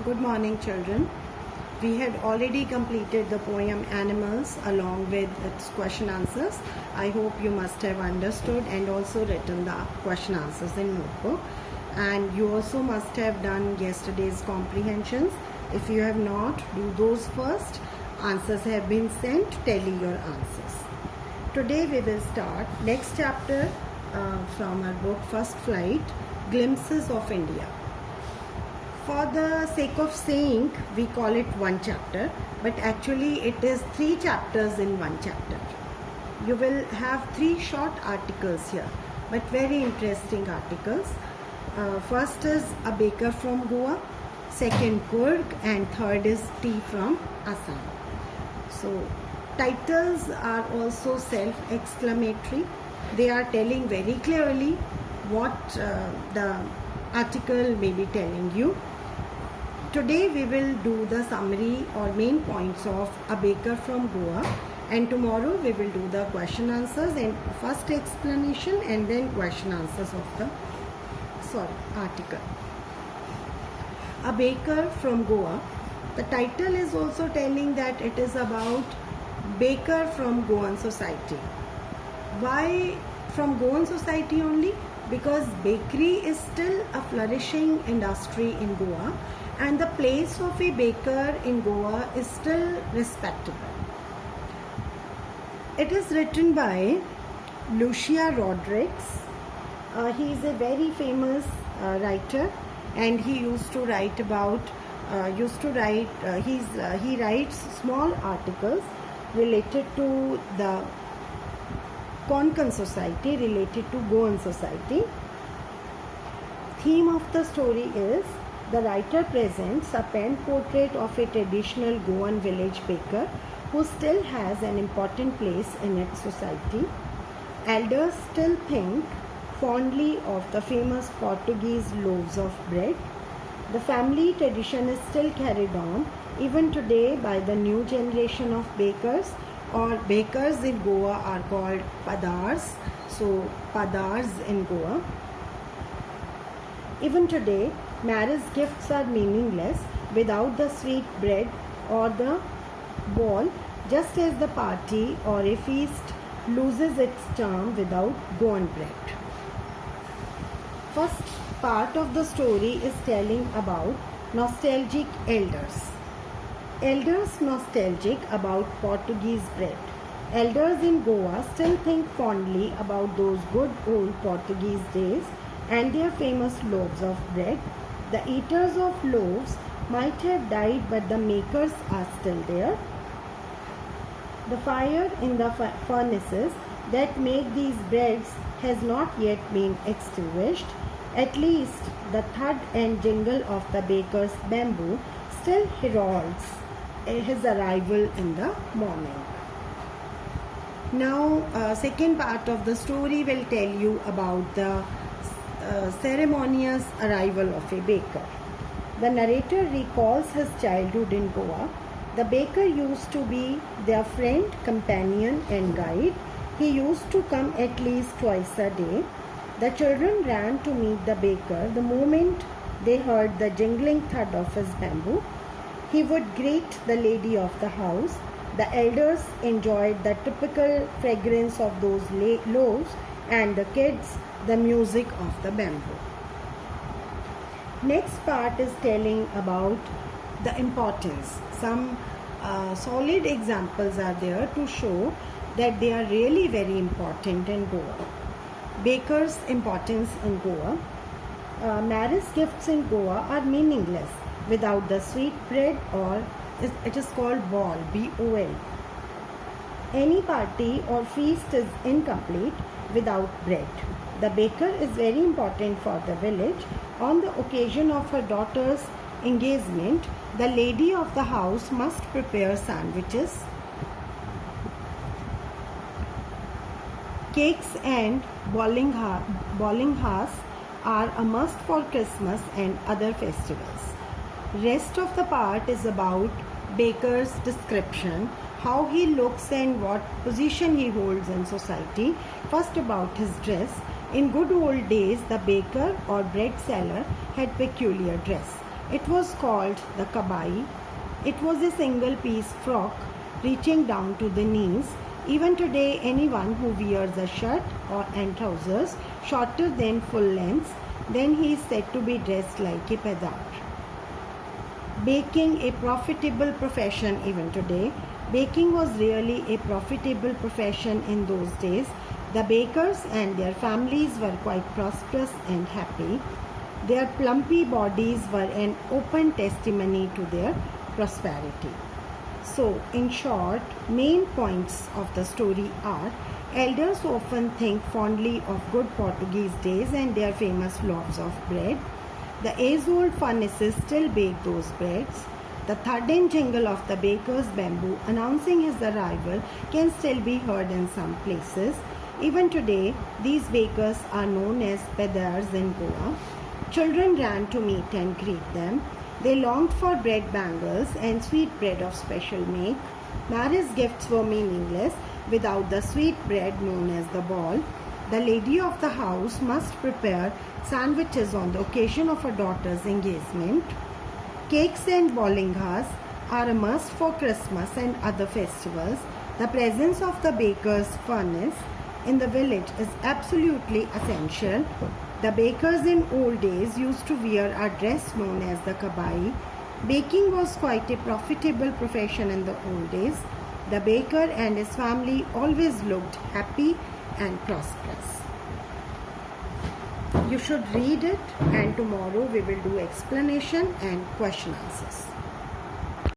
Good morning, children. We had already completed the poem Animals along with its question answers. I hope you must have understood and also written the question answers in notebook. And you also must have done yesterday's comprehensions. If you have not, do those first. Answers have been sent. Tally your answers. Today we will start next chapter from our book First Flight, Glimpses of India. For the sake of saying, we call it one chapter, but actually it is 3 chapters in one chapter. You will have 3 short articles here, but very interesting articles. First is a baker from Goa, second Coorg, and third is tea from Assam. So titles are also self-exclamatory. They are telling very clearly what the article may be telling you. Today we will do the summary or main points of a baker from Goa, and tomorrow we will do the question answers and first explanation and then question answers of the article. A baker from Goa. The title is also telling that it is about baker from Goan society. Why from Goan society only? Because bakery is still a flourishing industry in Goa, and the place of a baker in Goa is still respectable. It is written by Lucia Rodrigues. He is a very famous writer, and he used to write about he writes small articles related to the Konkan society, related to Goan society. Theme of the story is the writer presents a pen portrait of a traditional Goan village baker who still has an important place in its society. Elders still think fondly of the famous Portuguese loaves of bread. The family tradition is still carried on even today by the new generation of bakers, or bakers in Goa are called padars. So padars in Goa. Even today, marriage gifts are meaningless without the sweet bread or the ball, just as the party or a feast loses its charm without Goan bread. First part of the story is telling about nostalgic elders. Elders nostalgic about Portuguese bread. Elders in Goa still think fondly about those good old Portuguese days and their famous loaves of bread. The eaters of loaves might have died, but the makers are still there. The fire in the furnaces that make these breads has not yet been extinguished. At least the thud and jingle of the baker's bamboo still heralds his arrival in the morning. Now, second part of the story will tell you about the ceremonious arrival of a baker. The narrator recalls his childhood in Goa. The baker used to be their friend, companion and guide. He used to come at least twice a day. The children ran to meet the baker the moment they heard the jingling thud of his bamboo. He would greet the lady of the house. The elders enjoyed the typical fragrance of those loaves, and the kids the music of the bamboo. Next part is telling about the importance. Some solid examples are there to show that they are really very important in Goa. Bakers' importance in Goa. Marriage gifts in Goa are meaningless without the sweet bread, or it is called ball, B-O-L. Any party or feast is incomplete without bread. The baker is very important for the village. On the occasion of her daughter's engagement, the lady of the house must prepare sandwiches, cakes and bollinghas are a must for Christmas and other festivals. Rest of the part is about baker's description, how he looks and what position he holds in society. First about his dress. In good old days, the baker or bread seller had peculiar dress. It was called the kabai. It was a single piece frock reaching down to the knees. Even today, anyone who wears a shirt and trousers shorter than full length, then he is said to be dressed like a pedar. Baking, a profitable profession even today. Baking was really a profitable profession in those days. The bakers and their families were quite prosperous and happy. Their plumpy bodies were an open testimony to their prosperity. So, in short, main points of the story are: elders often think fondly of good Portuguese days and their famous loaves of bread. The age-old furnaces still bake those breads. The thudding jingle of the baker's bamboo announcing his arrival can still be heard in some places. Even today, these bakers are known as pedars in Goa. Children ran to meet and greet them. They longed for bread bangles and sweet bread of special make. Marriage gifts were meaningless without the sweet bread known as the ball. The lady of the house must prepare sandwiches on the occasion of her daughter's engagement. Cakes and bolingas are a must for Christmas and other festivals. The presence of the baker's furnace in the village is absolutely essential. The bakers in old days used to wear a dress known as the kabai. Baking was quite a profitable profession in the old days. The baker and his family always looked happy and prosperous. You should read it, and tomorrow we will do explanation and question answers.